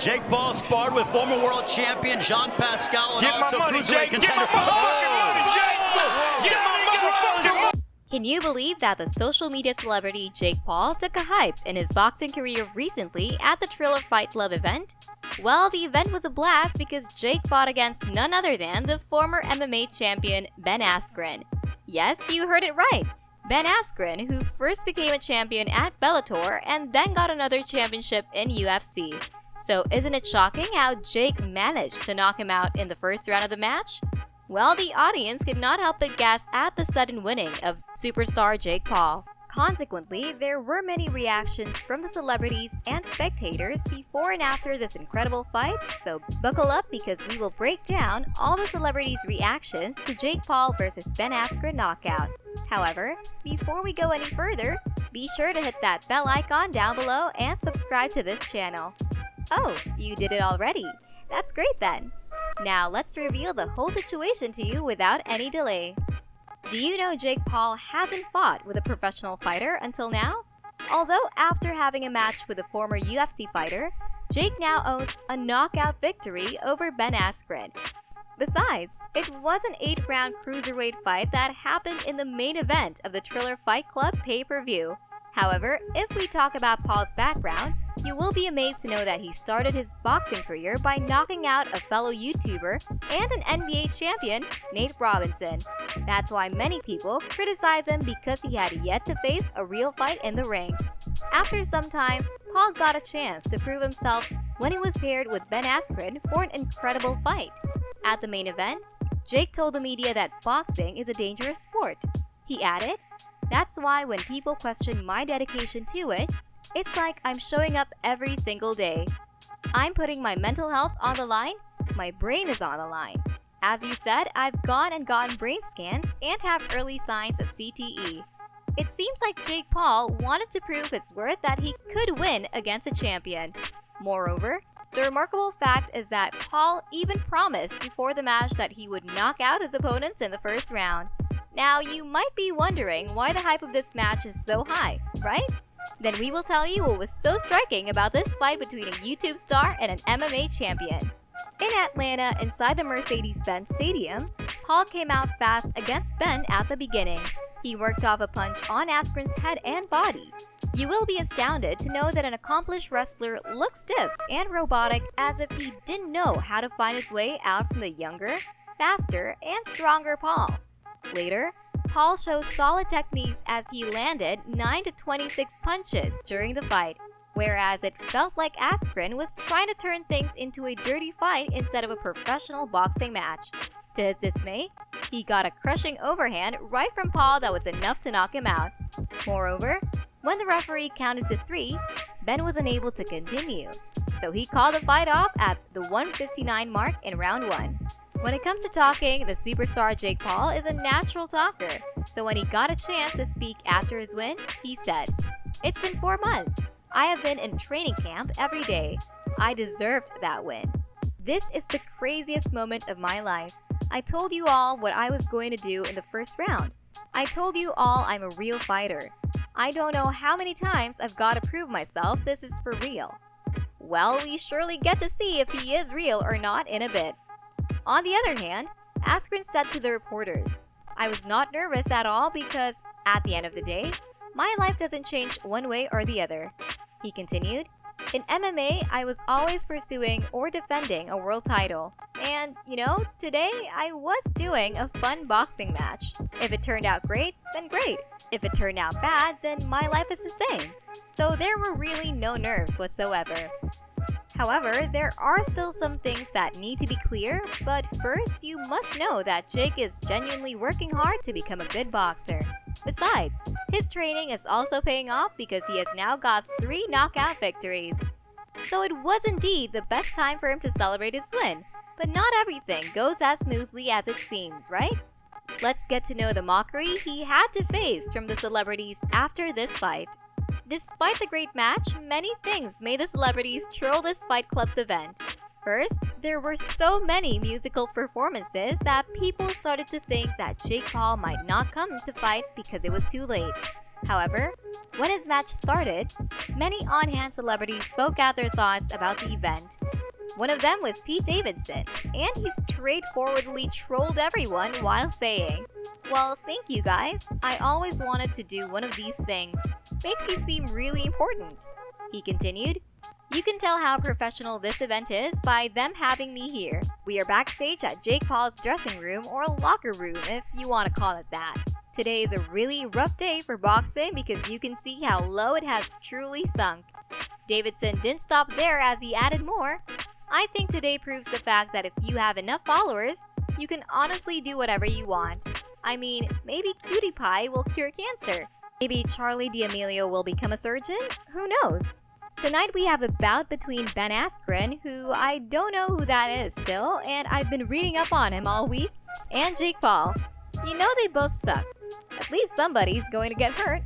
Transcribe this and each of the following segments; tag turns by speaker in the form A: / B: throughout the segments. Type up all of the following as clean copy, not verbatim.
A: Jake Paul sparred with former world champion Jean Pascal and
B: Get my
A: also
B: money,
A: cruiserweight
B: Jake. Get my
A: contender.
B: motherfucking money, Jake. Get my motherfucking money.
C: Can you believe that the social media celebrity Jake Paul took a hype in his boxing career recently at the Thriller Fight Club event? Well, the event was a blast because Jake fought against none other than the former MMA champion Ben Askren. Yes, you heard it right. Ben Askren, who first became a champion at Bellator and then got another championship in UFC. So isn't it shocking how Jake managed to knock him out in the first round of the match? Well, the audience could not help but gasp at the sudden winning of superstar Jake Paul. Consequently, there were many reactions from the celebrities and spectators before and after this incredible fight, so buckle up because we will break down all the celebrities' reactions to Jake Paul vs Ben Askren knockout. However, before we go any further, be sure to hit that bell icon down below and subscribe to this channel. Oh, you did it already. That's great then. Now let's reveal the whole situation to you without any delay. Do you know Jake Paul hasn't fought with a professional fighter until now? Although after having a match with a former UFC fighter, Jake now owns a knockout victory over Ben Askren. Besides, it was an 8-round cruiserweight fight that happened in the main event of the Thriller Fight Club pay-per-view. However, if we talk about Paul's background, you will be amazed to know that he started his boxing career by knocking out a fellow YouTuber and an NBA champion, Nate Robinson. That's why many people criticize him because he had yet to face a real fight in the ring. After some time, Paul got a chance to prove himself when he was paired with Ben Askren for an incredible fight. At the main event, Jake told the media that boxing is a dangerous sport. He added, "That's why when people question my dedication to it, it's like I'm showing up every single day. I'm putting my mental health on the line, my brain is on the line. As you said, I've gone and gotten brain scans and have early signs of CTE. It seems like Jake Paul wanted to prove his worth that he could win against a champion. Moreover, the remarkable fact is that Paul even promised before the match that he would knock out his opponents in the first round. Now, you might be wondering why the hype of this match is so high, right? Then we will tell you what was so striking about this fight between a YouTube star and an MMA champion. In Atlanta, inside the Mercedes-Benz Stadium, Paul came out fast against Ben at the beginning. He worked off a punch on Askren's head and body. You will be astounded to know that an accomplished wrestler looked stiff and robotic as if he didn't know how to find his way out from the younger, faster, and stronger Paul. Later, Paul shows solid techniques as he landed 9 to 26 punches during the fight, whereas it felt like Askren was trying to turn things into a dirty fight instead of a professional boxing match. To his dismay, he got a crushing overhand right from Paul that was enough to knock him out. Moreover, when the referee counted to 3, Ben was unable to continue, so he called the fight off at the 1:59 mark in round 1. When it comes to talking, the superstar Jake Paul is a natural talker, so when he got a chance to speak after his win, he said, "It's been 4 months. I have been in training camp every day. I deserved that win. This is the craziest moment of my life. I told you all what I was going to do in the first round. I told you all I'm a real fighter. I don't know how many times I've got to prove myself this is for real." Well, we surely get to see if he is real or not in a bit. On the other hand, Askren said to the reporters, "I was not nervous at all because, at the end of the day, my life doesn't change one way or the other." He continued, "In MMA, I was always pursuing or defending a world title. And, today I was doing a fun boxing match. If it turned out great, then great. If it turned out bad, then my life is the same. So there were really no nerves whatsoever." However, there are still some things that need to be clear, but first you must know that Jake is genuinely working hard to become a good boxer. Besides, his training is also paying off because he has now got 3 knockout victories. So it was indeed the best time for him to celebrate his win, but not everything goes as smoothly as it seems, right? Let's get to know the mockery he had to face from the celebrities after this fight. Despite the great match, many things made the celebrities troll this Fight Club's event. First, there were so many musical performances that people started to think that Jake Paul might not come to fight because it was too late. However, when his match started, many on-hand celebrities spoke out their thoughts about the event. One of them was Pete Davidson, and he straightforwardly trolled everyone while saying, "Well, thank you guys. I always wanted to do one of these things. Makes you seem really important." He continued, "You can tell how professional this event is by them having me here. We are backstage at Jake Paul's dressing room or locker room if you want to call it that. Today is a really rough day for boxing because you can see how low it has truly sunk." Davidson didn't stop there as he added more, "I think today proves the fact that if you have enough followers, you can honestly do whatever you want. I mean, maybe Cutie Pie will cure cancer. Maybe Charlie D'Amelio will become a surgeon? Who knows?" Tonight we have a bout between Ben Askren, who I don't know who that is still, and I've been reading up on him all week, and Jake Paul. You know they both suck. At least somebody's going to get hurt.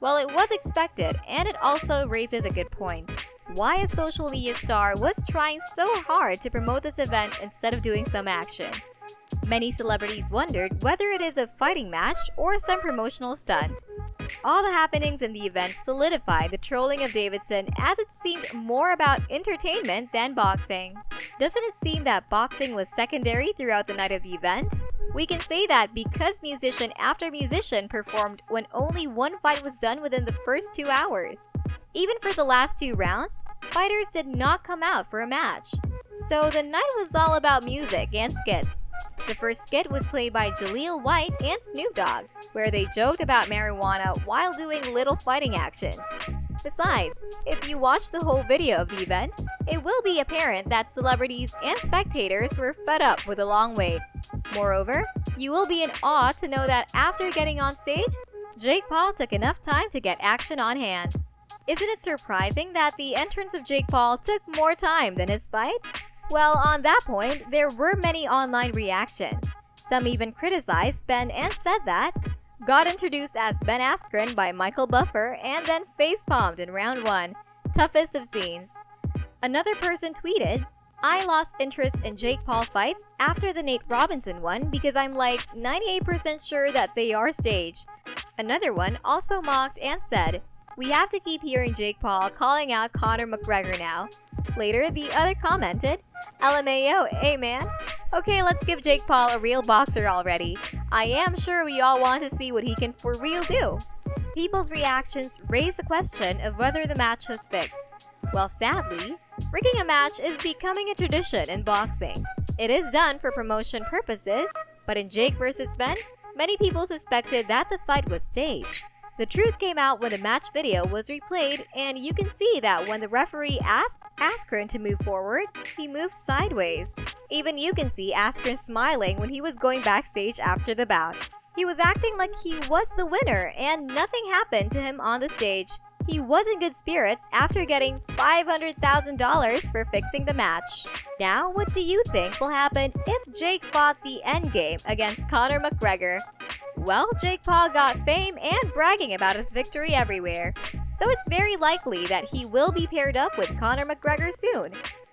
C: Well, it was expected, and it also raises a good point. Why a social media star was trying so hard to promote this event instead of doing some action. Many celebrities wondered whether it is a fighting match or some promotional stunt. All the happenings in the event solidified the trolling of Davidson as it seemed more about entertainment than boxing. Doesn't it seem that boxing was secondary throughout the night of the event? We can say that because musician after musician performed when only one fight was done within the first 2 hours. Even for the last 2 rounds, fighters did not come out for a match. So the night was all about music and skits. The first skit was played by Jaleel White and Snoop Dogg, where they joked about marijuana while doing little fighting actions. Besides, if you watch the whole video of the event, it will be apparent that celebrities and spectators were fed up with the long wait. Moreover, you will be in awe to know that after getting on stage, Jake Paul took enough time to get action on hand. Isn't it surprising that the entrance of Jake Paul took more time than his fight? Well, on that point, there were many online reactions. Some even criticized Ben and said that got introduced as Ben Askren by Michael Buffer and then face-palmed in round 1. Toughest of scenes. Another person tweeted, "I lost interest in Jake Paul fights after the Nate Robinson one because I'm like 98% sure that they are staged." Another one also mocked and said, "We have to keep hearing Jake Paul calling out Conor McGregor now." Later, the other commented, "LMAO, hey man. Okay, let's give Jake Paul a real boxer already. I am sure we all want to see what he can for real do." People's reactions raise the question of whether the match was fixed. Well, sadly, rigging a match is becoming a tradition in boxing. It is done for promotion purposes, but in Jake vs. Ben, many people suspected that the fight was staged. The truth came out when the match video was replayed, and you can see that when the referee asked Askren to move forward, he moved sideways. Even you can see Askren smiling when he was going backstage after the bout. He was acting like he was the winner, and nothing happened to him on the stage. He was in good spirits after getting $500,000 for fixing the match. Now, what do you think will happen if Jake fought the endgame against Conor McGregor? Well, Jake Paul got fame and bragging about his victory everywhere, so it's very likely that he will be paired up with Conor McGregor soon.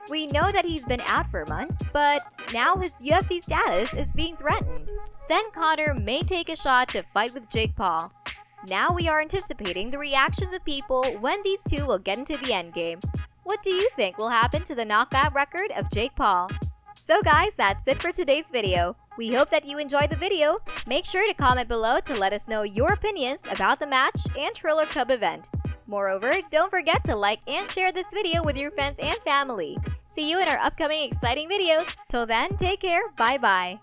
C: We know that he's been out for months, but now his UFC status is being threatened. Then Conor may take a shot to fight with Jake Paul. Now we are anticipating the reactions of people when these two will get into the endgame. What do you think will happen to the knockout record of Jake Paul? So guys, that's it for today's video. We hope that you enjoyed the video. Make sure to comment below to let us know your opinions about the match and Triller Cup event. Moreover, don't forget to like and share this video with your friends and family. See you in our upcoming exciting videos. Till then, take care. Bye-bye.